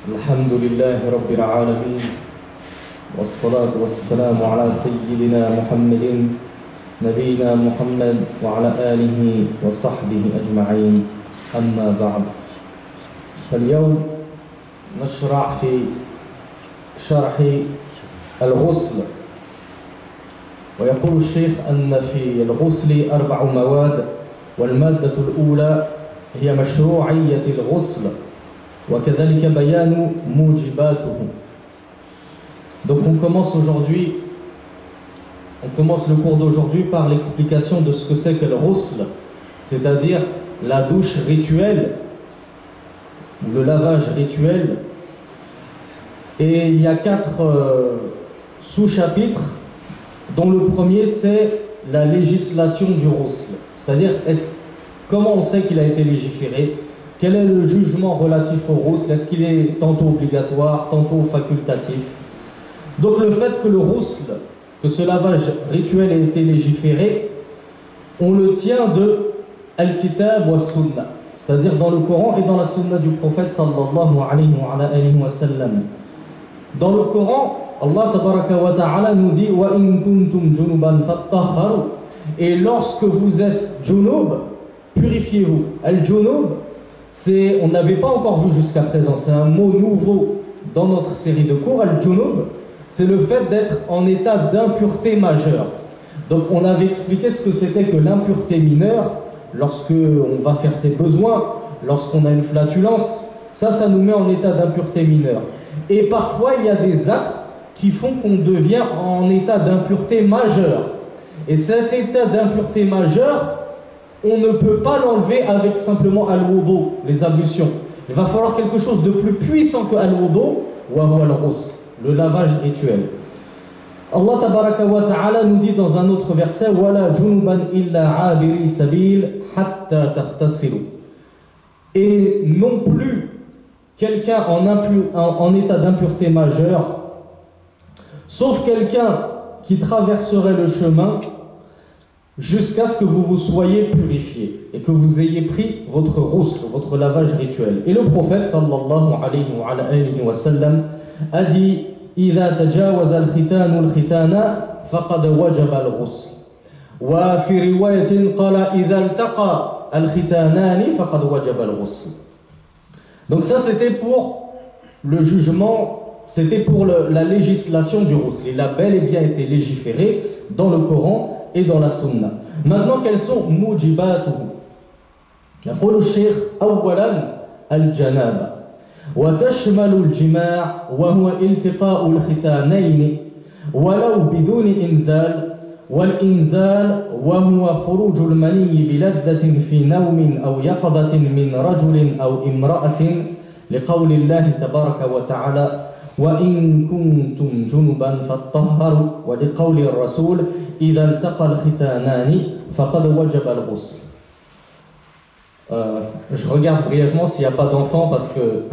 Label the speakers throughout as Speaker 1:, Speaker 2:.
Speaker 1: الحمد لله رب العالمين والصلاة والسلام على سيدنا محمد نبينا محمد وعلى آله وصحبه أجمعين أما بعد فاليوم نشرع في شرح الغسل ويقول الشيخ أن في الغسل 4 مواد والمادة الأولى هي مشروعية الغسل وكذلك بيان موجباته. Donc on commence le cours d'aujourd'hui par l'explication de ce que c'est que le ghusl, c'est-à-dire la douche rituelle, le lavage rituel. Et il y a 4 sous-chapitres, dont le premier c'est la législation du ghusl, c'est-à-dire comment on sait qu'il a été légiféré, quel est le jugement relatif au ghusl, est-ce qu'il est tantôt obligatoire, tantôt facultatif. Donc le fait que le ghusl, que ce lavage rituel ait été légiféré, on le tient de Al-Kitab wa Sunnah, c'est-à-dire dans le Coran et dans la Sunna du prophète sallallahu alayhi wa sallam. Dans le Coran, Allah tabaraka wa ta'ala nous dit wa in kuntum junuban fattahharu, et lorsque vous êtes junub, purifiez-vous. Al-junub, on n'avait pas encore vu jusqu'à présent, c'est un mot nouveau dans notre série de cours. Al-junub, c'est le fait d'être en état d'impureté majeure. Donc on avait expliqué ce que c'était que l'impureté mineure, lorsque on va faire ses besoins, lorsqu'on a une flatulence, ça nous met en état d'impureté mineure. Et parfois il y a des actes qui font qu'on devient en état d'impureté majeure. Et cet état d'impureté majeure, on ne peut pas l'enlever avec simplement al-wudu, les ablutions. Il va falloir quelque chose de plus puissant que al-wudu, wa huwa al-ghusl, le lavage rituel. Allah tabaraka wa ta'ala nous dit dans un autre verset wala junuban illa abiri sabil hatta taghtasilu. Et non plus quelqu'un en état d'impureté majeure, sauf quelqu'un qui traverserait le chemin jusqu'à ce que vous vous soyez purifié et que vous ayez pris votre ghusl, votre lavage rituel. Et le prophète sallallahu alayhi wa sallam a dit إذا تجاوز الختان الختان فقد وجب الغسل وفي رواية قال إذا التقى الختانان فقد وجب الغسل. Donc ça c'était pour le jugement, c'était pour la législation du ghusl. Il a bel et bien été légiféré dans le Coran et dans la Sunna. Maintenant, quels sont mujibatuhu? يقول الشيخ أولا الجنابة وتشمل الجماع وهو التقاء الختانين ولو بدون إنزال، والإنزال وهو خروج المني بلذة في نوم أو يقظة من رجل أو امرأة لقول الله تبارك وتعالى وإن كنتم جنبا فاطهروا، ولقول الرسول إذا التقى الختانان فقد وجب الغسل. Je regarde brièvement s'il n'y a pas d'enfants parce que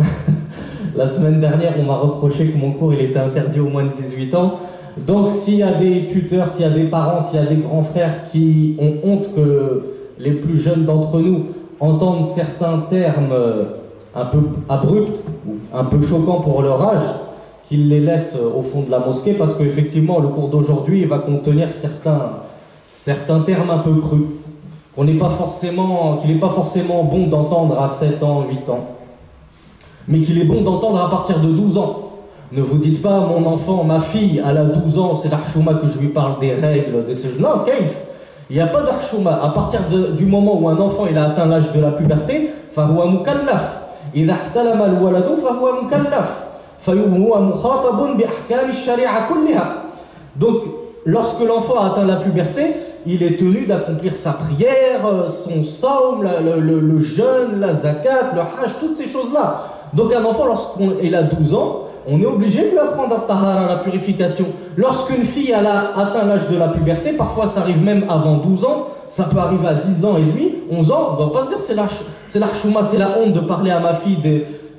Speaker 1: la semaine dernière on m'a reproché que mon cours il était interdit aux moins de 18 ans. Donc s'il y a des tuteurs, s'il y a des parents, s'il y a des grands frères qui ont honte que les plus jeunes d'entre nous entendent certains termes un peu abrupts ou un peu choquants pour leur âge, qu'ils les laissent au fond de la mosquée, parce qu'effectivement le cours d'aujourd'hui va contenir certains termes un peu crus qu'il n'est pas forcément bon d'entendre à 7 ans, 8 ans, mais qu'il est bon d'entendre à partir de 12 ans. Ne vous dites pas, mon enfant, ma fille, elle a 12 ans, c'est l'Archouma que je lui parle des règles, de ces... Non, kaif. Il n'y a pas d'Archouma. À partir du moment où un enfant il a atteint l'âge de la puberté, فهو مكلف. إذا احتلم الولد فهو مكلف. فهو مخاطب بأحكام الشريعة كلها. Donc, lorsque l'enfant a atteint la puberté, il est tenu d'accomplir sa prière, son saum, le jeûne, la zakat, le hajj, toutes ces choses-là. Donc un enfant, lorsqu'il a 12 ans, on est obligé de lui apprendre à tahara, la purification. Lorsqu'une fille elle a atteint l'âge de la puberté, parfois ça arrive même avant 12 ans, ça peut arriver à 10 ans et demi, 11 ans, on ne va pas se dire c'est l'archouma, c'est la honte de parler à ma fille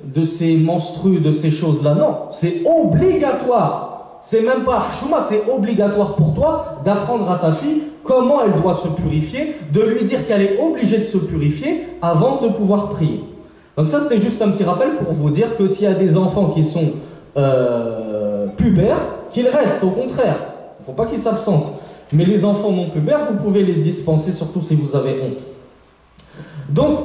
Speaker 1: de ces menstrues, de ces choses-là. Non, c'est obligatoire. C'est même pas archouma, c'est obligatoire pour toi d'apprendre à ta fille comment elle doit se purifier, de lui dire qu'elle est obligée de se purifier avant de pouvoir prier. Donc ça, c'était juste un petit rappel pour vous dire que s'il y a des enfants qui sont pubères, qu'ils restent, au contraire. Il ne faut pas qu'ils s'absentent. Mais les enfants non pubères, vous pouvez les dispenser, surtout si vous avez honte. Donc,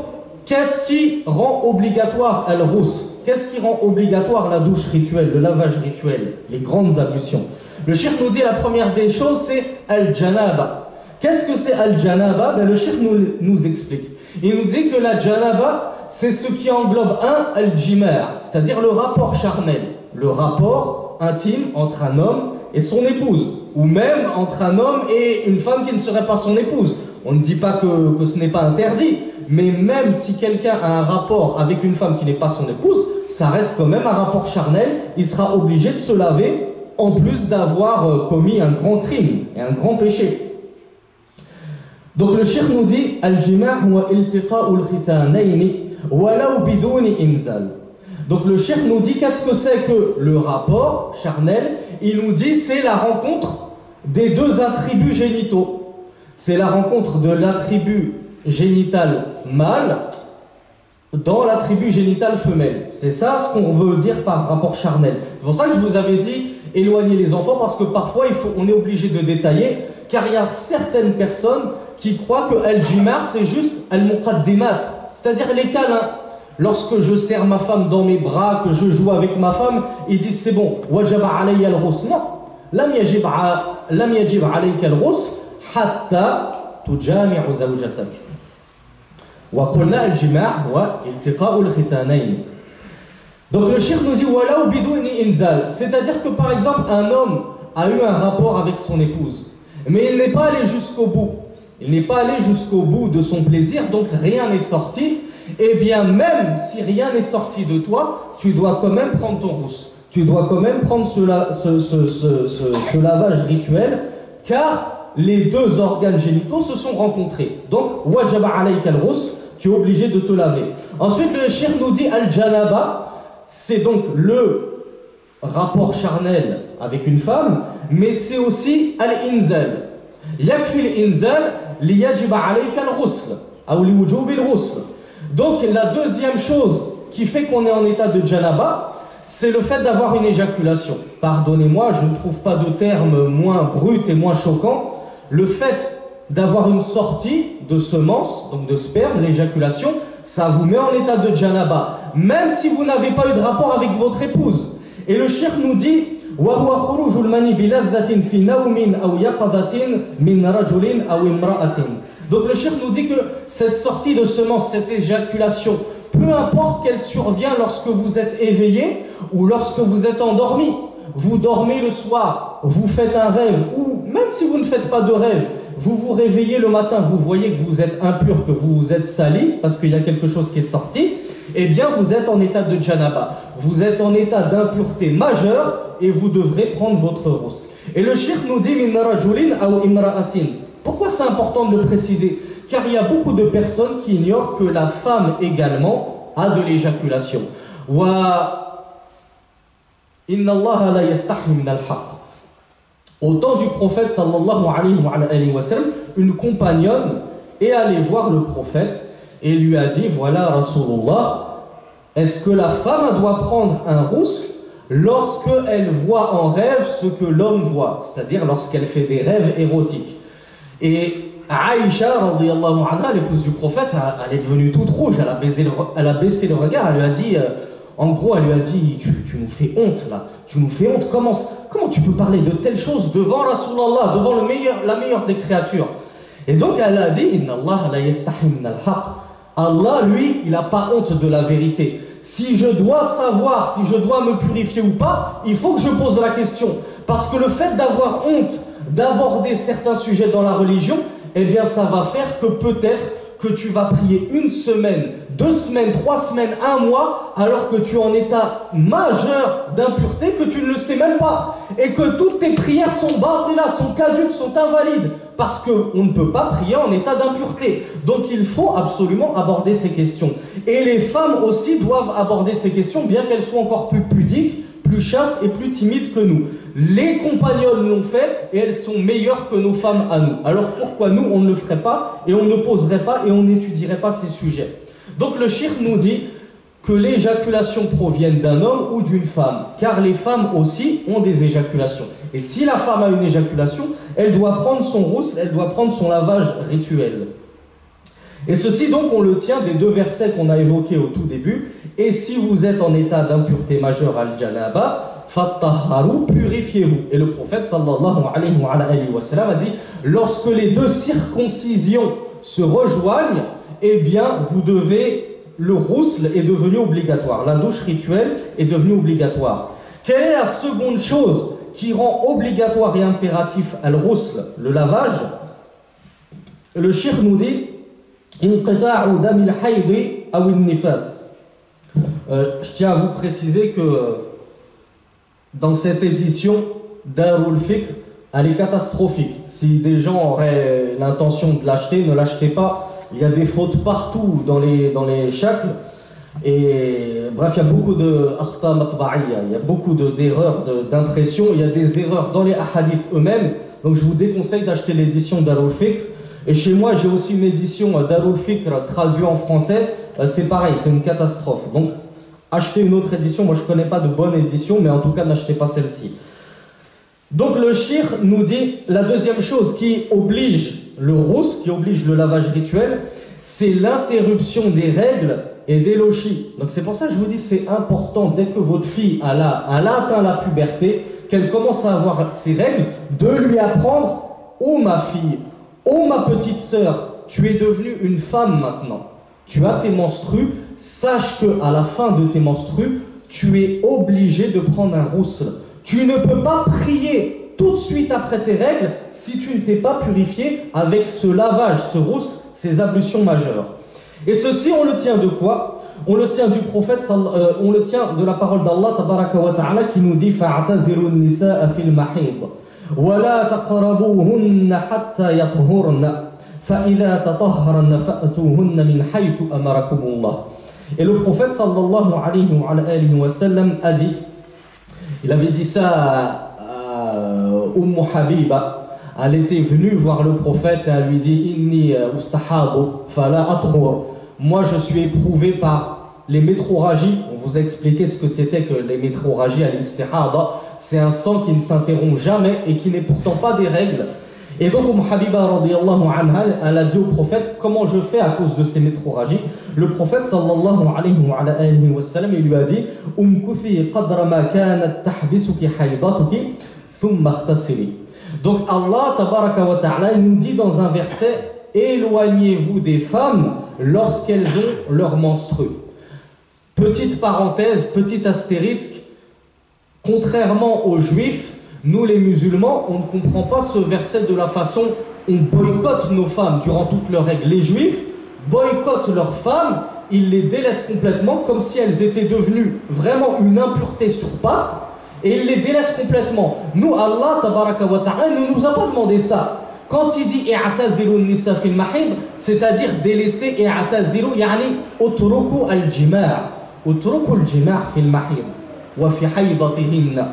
Speaker 1: qu'est-ce qui rend obligatoire al-ghusl? Qu'est-ce qui rend obligatoire la douche rituelle, le lavage rituel, les grandes ablutions? Le cheikh nous dit la première des choses, c'est al-janaba. Qu'est-ce que c'est al-janaba? Le cheikh nous explique. Il nous dit que la janaba, c'est ce qui englobe al-jimar, c'est-à-dire le rapport charnel, le rapport intime entre un homme et son épouse, ou même entre un homme et une femme qui ne serait pas son épouse. On ne dit pas que ce n'est pas interdit, mais même si quelqu'un a un rapport avec une femme qui n'est pas son épouse, ça reste quand même un rapport charnel, il sera obligé de se laver en plus d'avoir commis un grand crime et un grand péché. Donc le cheikh nous dit al-jima' huwa iltiqa'u al-khitanayni walau biduni inzal. Donc le cheikh nous dit qu'est-ce que c'est que le rapport charnel? Il nous dit c'est la rencontre des deux attributs génitaux. C'est la rencontre de l'attribut génital mâle dans l'attribut génital femelle. C'est ça ce qu'on veut dire par rapport charnel. C'est pour ça que je vous avais dit éloigner les enfants, parce que parfois on est obligé de détailler, car il y a certaines personnes qui croient que al-jimar c'est juste al-muqaddimat, c'est-à-dire les câlins. Lorsque je serre ma femme dans mes bras, que je joue avec ma femme, ils disent c'est bon, wajaba alayya al-ghusl. Non, lam yajib alayka al-ghusl hatta tujami'u zawjatak. Wa qulna al-jima' huwa iltiqa'u al-khitanayn. Donc le cheikh nous dit walaw biduni inzal, c'est-à-dire que par exemple un homme a eu un rapport avec son épouse, mais il n'est pas allé jusqu'au bout. Il n'est pas allé jusqu'au bout de son plaisir, donc rien n'est sorti. Eh bien, même si rien n'est sorti de toi, tu dois quand même prendre ton ghusl. Tu dois quand même prendre ce lavage rituel, car les deux organes génitaux se sont rencontrés. Donc, wajaba alayka al-ghusl, tu es obligé de te laver. Ensuite, le cheikh nous dit al-janaba, c'est donc le rapport charnel avec une femme, mais c'est aussi al-inzal. Yakfi al-inzal li yajiba alayka al-ghusl, ou li wujubi al-ghusl. Donc la deuxième chose qui fait qu'on est en état de janaba, c'est le fait d'avoir une éjaculation. Pardonnez-moi, je ne trouve pas de terme moins brut et moins choquant. Le fait d'avoir une sortie de semence, donc de sperme, l'éjaculation, ça vous met en état de janaba, même si vous n'avez pas eu de rapport avec votre épouse. Et le cheikh nous dit وَهُوَ خُرُوجُ الْمَنِي بِلَذَّةٍ فِي نَوْمٍ أَوْ يَقَظَةٍ مِنْ رَجُلٍ أَوْ امْرَأَةٍ. Donc le cheikh nous dit que cette sortie de semence, cette éjaculation, peu importe qu'elle survient lorsque vous êtes éveillé ou lorsque vous êtes endormi, vous dormez le soir, vous faites un rêve, ou même si vous ne faites pas de rêve, vous vous réveillez le matin, vous voyez que vous êtes impur, que vous vous êtes sali, parce qu'il y a quelque chose qui est sorti, eh bien vous êtes en état de janaba, vous êtes en état d'impureté majeure et vous devrez prendre votre ghusl. Et le cheikh nous dit min rajulin aw imra'atin. Pourquoi c'est important de le préciser? Car il y a beaucoup de personnes qui ignorent que la femme également a de l'éjaculation. Wa inna Allah la yastahi min al-haqq. Au temps du prophète sallallahu alayhi wa sallam, une compagnonne est allée voir le prophète et lui a dit voilà Rasulullah, est-ce que la femme doit prendre un ghusl lorsqu'elle voit en rêve ce que l'homme voit, c'est-à-dire lorsqu'elle fait des rêves érotiques? Et Aïcha, radiyallahu anha, l'épouse du prophète, elle est devenue toute rouge, elle a baissé le regard, elle lui a dit, en gros, elle lui a dit, tu nous fais honte là, tu nous fais honte, comment tu peux parler de telles choses devant Rasulallah, devant la meilleure des créatures? Et donc elle a dit, Inna Allah la yastahi min al-haq. Allah, lui, il n'a pas honte de la vérité. Si je dois savoir, si je dois me purifier ou pas, il faut que je pose la question. Parce que le fait d'avoir honte d'aborder certains sujets dans la religion, eh bien ça va faire que peut-être que tu vas prier une semaine, 2 semaines, 3 semaines, 1 mois, alors que tu es en état majeur d'impureté, que tu ne le sais même pas, et que toutes tes prières sont batila, sont caduques, sont invalides, parce qu'on ne peut pas prier en état d'impureté. Donc il faut absolument aborder ces questions. Et les femmes aussi doivent aborder ces questions, bien qu'elles soient encore plus pudiques, plus chastes et plus timides que nous. Les compagnonnes l'ont fait et elles sont meilleures que nos femmes à nous. Alors pourquoi nous on ne le ferait pas et on ne poserait pas et on n'étudierait pas ces sujets? Donc le cheikh nous dit que l'éjaculation provienne d'un homme ou d'une femme, car les femmes aussi ont des éjaculations. Et si la femme a une éjaculation, elle doit prendre son ghusl, elle doit prendre son lavage rituel. Et ceci donc on le tient des deux versets qu'on a évoqués au tout début. Et si vous êtes en état d'impureté majeure al-janaba, fattaharu, purifiez-vous. Et le prophète sallallahu alayhi wa sallam a dit, lorsque les deux circoncisions se rejoignent, eh bien vous devez, le ghusl est devenu obligatoire, la douche rituelle est devenue obligatoire. Quelle est la seconde chose qui rend obligatoire et impératif al-ghusl, le lavage? Le cheikh nous dit, inqita'u damil hayd aw an-nifas. Je tiens à vous préciser que dans cette édition, Darul Fiqh, elle est catastrophique. Si des gens auraient l'intention de l'acheter, ne l'achetez pas. Il y a des fautes partout dans les shakls. Et bref, il y a beaucoup de akhta matba'iyya, il y a beaucoup d'erreurs d'impression. Il y a des erreurs dans les ahadiths eux-mêmes. Donc je vous déconseille d'acheter l'édition Darul Fiqh. Et chez moi, j'ai aussi une édition Darul Fiqh traduite en français. C'est pareil, c'est une catastrophe. Donc achetez une autre édition. Moi, je ne connais pas de bonne édition, mais en tout cas, n'achetez pas celle-ci. Donc le shir nous dit, la deuxième chose qui oblige le ghusl, qui oblige le lavage rituel, c'est l'interruption des règles et des lochis. Donc c'est pour ça que je vous dis, c'est important, dès que votre fille elle a atteint la puberté, qu'elle commence à avoir ses règles, de lui apprendre, oh ma fille, oh ma petite sœur, tu es devenue une femme maintenant, tu as tes menstrues, sache qu'à la fin de tes menstrues, tu es obligé de prendre un ghusl. Tu ne peux pas prier tout de suite après tes règles si tu ne t'es pas purifié avec ce lavage, ce ghusl, ces ablutions majeures. Et ceci, on le tient de quoi? On le tient du prophète, on le tient de la parole d'Allah tabaraka wa ta'ala qui nous dit fa'ataziru an-nisaa fil mahid wa la taqrabuhunna hatta yathurna fa idha tatahharna fa'tuhunna min haythu amarakumullah. Et le prophète sallallahu alayhi wa sallam a dit, il avait dit ça à Habiba. Elle était venue voir le prophète et elle lui dit Inni ustahabu fala athur. Moi je suis éprouvé par les métrorragies. On vous a expliqué ce que c'était que les métrorragies à l'istihada. C'est un sang qui ne s'interrompt jamais et qui n'est pourtant pas des règles. Et donc Habiba radiyallahu anha, elle a dit au prophète, comment je fais à cause de ces métrorragies? Le prophète sallallahu alayhi wa sallam, il lui a dit umkuthi qadra ma kanat tahbisuki haydatuki thumma ightasili. Donc Allah tabaraka wa ta'ala nous dit dans un verset, éloignez-vous des femmes lorsqu'elles ont leur menstru. Petite parenthèse, petit astérisque, contrairement aux juifs, nous les musulmans, on ne comprend pas ce verset de la façon on boycotte nos femmes durant toutes leurs règles. Les juifs boycottent leurs femmes, ils les délaissent complètement comme si elles étaient devenues vraiment une impureté sur pattes et ils les délaissent complètement. Nous, Allah tabaraka wa ta'ala ne nous a pas demandé ça. Quand il dit i'tazilu nisa fil mahid, c'est-à-dire délaisser i'tazilu, yani utruku al-jima', utruku al-jima' fil mahid wa fi haydatihinna.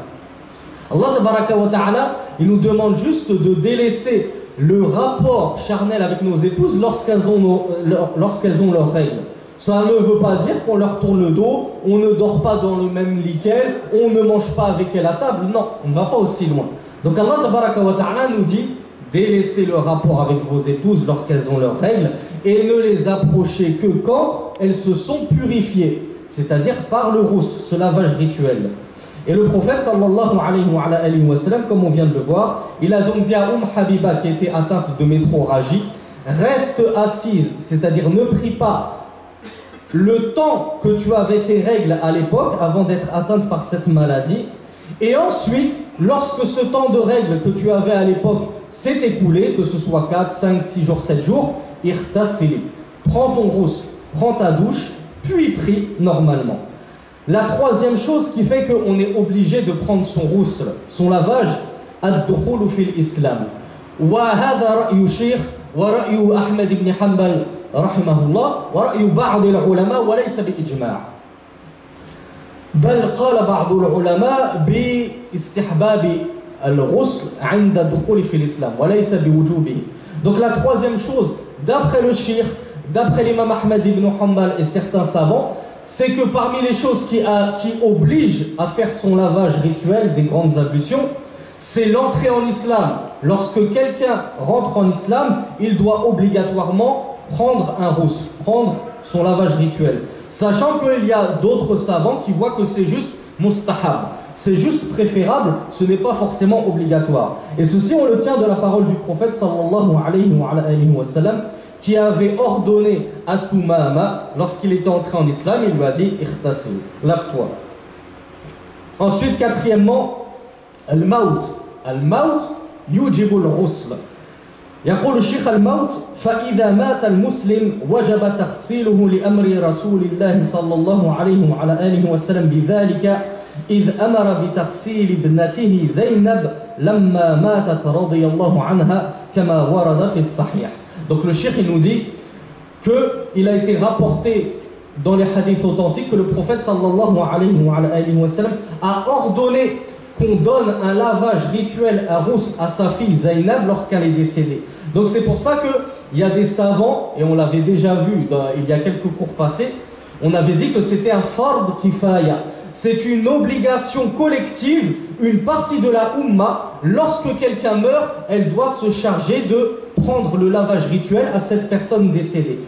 Speaker 1: Allah tabaraka wa ta'ala, il nous demande juste de délaisser le rapport charnel avec nos épouses lorsqu'elles ont leurs règles. Ça ne veut pas dire qu'on leur tourne le dos, on ne dort pas dans le même lit qu'elles, on ne mange pas avec elles à table. Non, on ne va pas aussi loin. Donc Allah tabaraka wa ta'ala nous dit délaissez le rapport avec vos épouses lorsqu'elles ont leurs règles et ne les approchez que quand elles se sont purifiées, c'est-à-dire par le ghusl, ce lavage rituel. Et le prophète sallallahu alayhi wa sallam, comme on vient de le voir, il a donc dit à Habiba qui était atteinte de métrorragie, reste assise, c'est-à-dire ne prie pas le temps que tu avais tes règles à l'époque avant d'être atteinte par cette maladie, et ensuite, lorsque ce temps de règles que tu avais à l'époque s'est écoulé, que ce soit 4, 5, 6 jours, 7 jours, irtasili, prends ton ghusl, prends ta douche, puis prie normalement. La troisième chose qui fait qu'on est obligé de prendre son ghusl, son lavage, ad-dukhulu fil islam. Wa hadha ra'yu shaykh wa ra'yu Ahmed ibn Hanbal rahimahullah wa ra'yu ba'd al-ulama wa laysa bi ijma'. بل قال بعض العلماء باستحباب الغسل عند الدخول في الإسلام وليس بوجوبه. Donc la troisième chose, d'après le shir, d'après l'imam Ahmed ibn Hanbal et certains savants, c'est que parmi les choses qui obligent à faire son lavage rituel des grandes ablutions, c'est l'entrée en islam. Lorsque quelqu'un rentre en islam, il doit obligatoirement prendre un ghusl, prendre son lavage rituel. Sachant qu'il y a d'autres savants qui voient que c'est juste mustahab, c'est juste préférable, ce n'est pas forcément obligatoire. Et ceci, on le tient de la parole du prophète sallallahu alayhi wa sallam, qui avait ordonné à Thumama, lorsqu'il était entré en islam, il lui a dit « Ikhtasil », lave-toi. Ensuite, quatrièmement, al-maut. Al-maut yujibu al-ghusl. يقول الشيخ الموت فإذا مات المسلم وجب تغسيله لأمر رسول الله صلى الله عليه وعلى آله وسلم بذلك إذ أمر بتغسيل ابنته زينب لما ماتت رضي الله عنها كما ورد في الصحيح. Donc le cheikh il nous dit qu'il a été rapporté dans les hadiths authentiques que le prophète sallallahu alayhi wa sallam a ordonné qu'on donne un lavage rituel à sa fille Zaynab lorsqu'elle est décédée. Donc c'est pour ça qu'il y a des savants, et on l'avait déjà vu il y a quelques cours passés, on avait dit que c'était un fard kifaya. C'est une obligation collective, une partie de la Ummah, lorsque quelqu'un meurt, elle doit se charger de prendre le lavage rituel à cette personne décédée.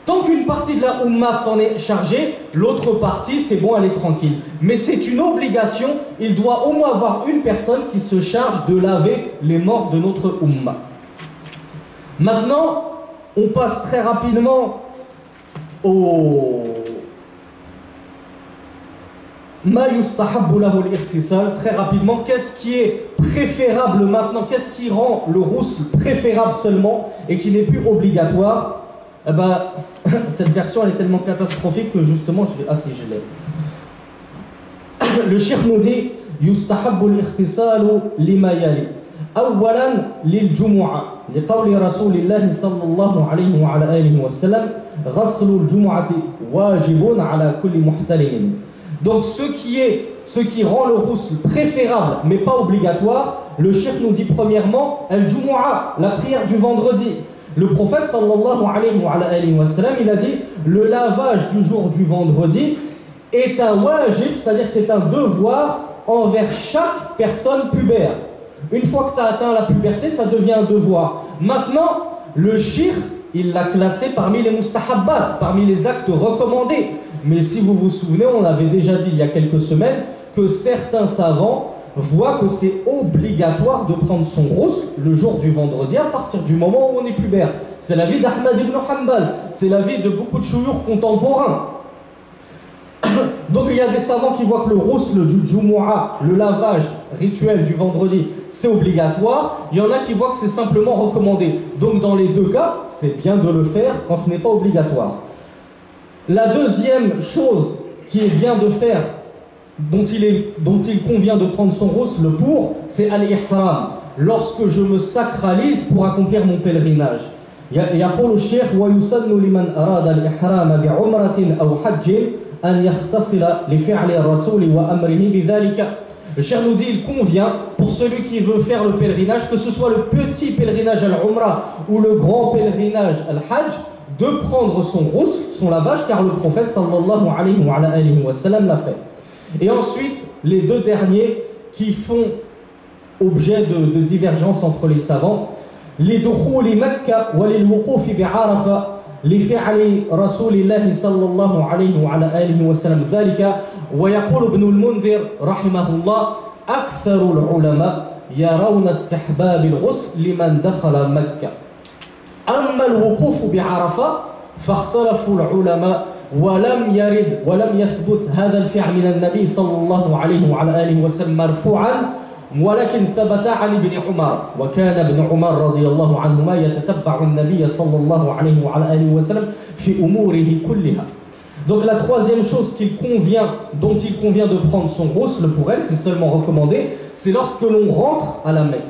Speaker 1: Tant qu'une partie de la Ummah s'en est chargée, l'autre partie, c'est bon, elle est tranquille. Mais c'est une obligation, il doit au moins avoir une personne qui se charge de laver les morts de notre Ummah. Maintenant, on passe très rapidement au Ma yustahabbu lahu al-ightisal. Très rapidement, qu'est-ce qui est préférable maintenant? Qu'est-ce qui rend le ghusl préférable seulement et qui n'est plus obligatoire? Eh ben, cette version elle est tellement catastrophique que justement je l'ai. Le cheikh nous dit yustahabbu al-ightisalu lima yali. أولا للجمعة لقول رسول الله صلى الله عليه وعلى آله وسلم غسل الجمعة واجب على كل محتلم. Donc ce qui rend le ghusl préférable mais pas obligatoire, le cheikh nous dit premièrement al-jumu'ah, la prière du vendredi. Le prophète sallallahu alayhi wa sallam, il a dit le lavage du jour du vendredi est un wajib, c'est-à-dire c'est un devoir envers chaque personne pubère. Une fois que tu as atteint la puberté, ça devient un devoir. Maintenant, le shirk, il l'a classé parmi les mustahabbat, parmi les actes recommandés. Mais si vous vous souvenez, on l'avait déjà dit il y a quelques semaines, que certains savants voient que c'est obligatoire de prendre son ghusl le jour du vendredi à partir du moment où on est pubère. C'est l'avis d'Ahmad ibn Hanbal, c'est l'avis de beaucoup de chouyours contemporains. Donc il y a des savants qui voient que le ghusl du Jumu'ah, le lavage rituel du vendredi, c'est obligatoire. Il y en a qui voient que c'est simplement recommandé. Donc dans les deux cas, c'est bien de le faire quand ce n'est pas obligatoire. La deuxième chose qui est bien de faire, dont il convient de prendre son ghusl pour, c'est al-ihram. Lorsque je me sacralise pour accomplir mon pèlerinage. يقول الشيخ ويسن لمن أراد الإحرام بعمرة أو حج أن يغتسل لفعل الرسول وأمره بذلك. Le cheikh nous dit il convient pour celui qui veut faire le pèlerinage, que ce soit le petit pèlerinage al-Umrah ou le grand pèlerinage al-Hajj, de prendre son ghusl, son lavage, car le prophète sallallahu alayhi wa sallam l'a fait. Et ensuite, les deux derniers qui font objet de divergence entre les savants, لدخول مكة وللوقوف بعرفة لفعل رسول الله صلى الله عليه وعلى آله وسلم ذلك. ويقول ابن المنذر رحمه الله أكثر العلماء يرون استحباب الغسل لمن دخل مكة. أما الوقوف بعرفة فاختلفوا العلماء ولم يثبت هذا الفعل من النبي صلى الله عليه وعلى آله وسلم مرفوعا ولكن ثبت عن ابن عمر وكان ابن عمر رضي الله عنهما يتتبع النبي صلى الله عليه وعلى آله وسلم في أموره كلها. Donc la troisième chose dont il convient de prendre son ghusl pour elle, c'est seulement recommandé, c'est lorsque l'on rentre à la Mecque.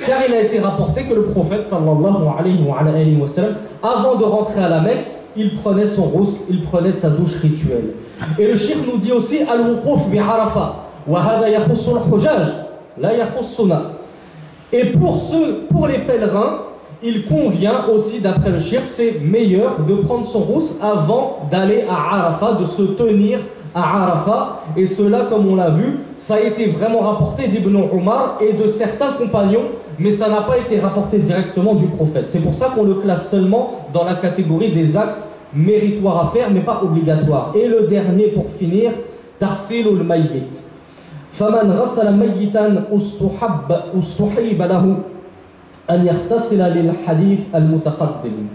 Speaker 1: Car il a été rapporté que le prophète sallallahu alayhi wa sallam, avant de rentrer à la Mecque, il prenait son ghusl, il prenait sa douche rituelle. Et le cheikh nous dit aussi al-wuquf bi Arafah wa hada yakhussu al-hujaj la yakhussuna. Et pour les pèlerins, il convient aussi, d'après le shir, c'est meilleur de prendre son rousse avant d'aller à Arafat, de se tenir à Arafat. Et cela, comme on l'a vu, ça a été vraiment rapporté d'Ibn Omar et de certains compagnons, mais ça n'a pas été rapporté directement du prophète. C'est pour ça qu'on le classe seulement dans la catégorie des actes méritoires à faire, mais pas obligatoires. Et le dernier, pour finir, Tarsilul Mayyit. فمن غسل ميتا استحب له أن يغتسل للحديث المتقدم.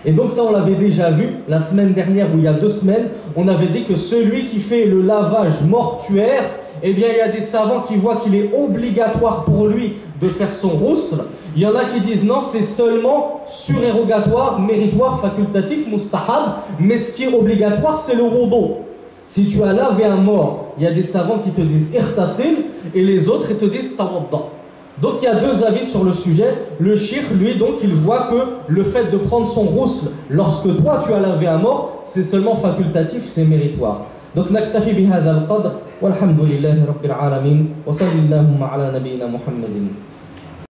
Speaker 1: Et donc ça on l'avait déjà vu la semaine dernière ou il y a 2 semaines, on avait dit que celui qui fait le lavage mortuaire, eh bien il y a des savants qui voient qu'il est obligatoire pour lui de faire son ghusl. Il y en a qui disent non, c'est seulement surérogatoire, méritoire, facultatif, mustahab, mais ce qui est obligatoire c'est le wudu. Si tu as lavé un mort, il y a des savants qui te disent irtasil et les autres ils te disent tawadda. Donc il y a 2 avis sur le sujet. Le shir, lui, donc il voit que le fait de prendre son ghusl lorsque toi tu as lavé un mort, c'est seulement facultatif, c'est méritoire. Donc naktafi bihadha al-qadr walhamdulillahi rabbil alamin wa sallallahu ala nabiyyina Muhammadin.